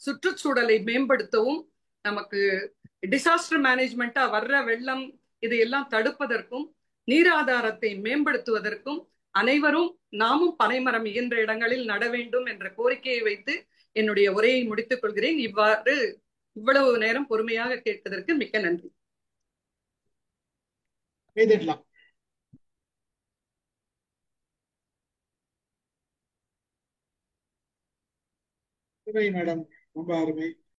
சுற்றுச்சூழலை மேம்படுத்தவும், நமக்கு டிசாஸ்டர் மேனேஜ்மெண்டா வர்ற வெள்ளம் இதையெல்லாம் தடுப்பதற்கும், நீராதாரத்தை மேம்படுத்துவதற்கும் அனைவரும் நாமும் பனைமரம் இயன்ற இடங்களில் நட வேண்டும் என்ற கோரிக்கையை வைத்து என்னுடைய உரையை முடித்துக் கொள்கிறேன். இவ்வளவு நேரம் பொறுமையாக கேட்டதற்கு மிக்க நன்றி. மேடம் ரொம்ப அருமை.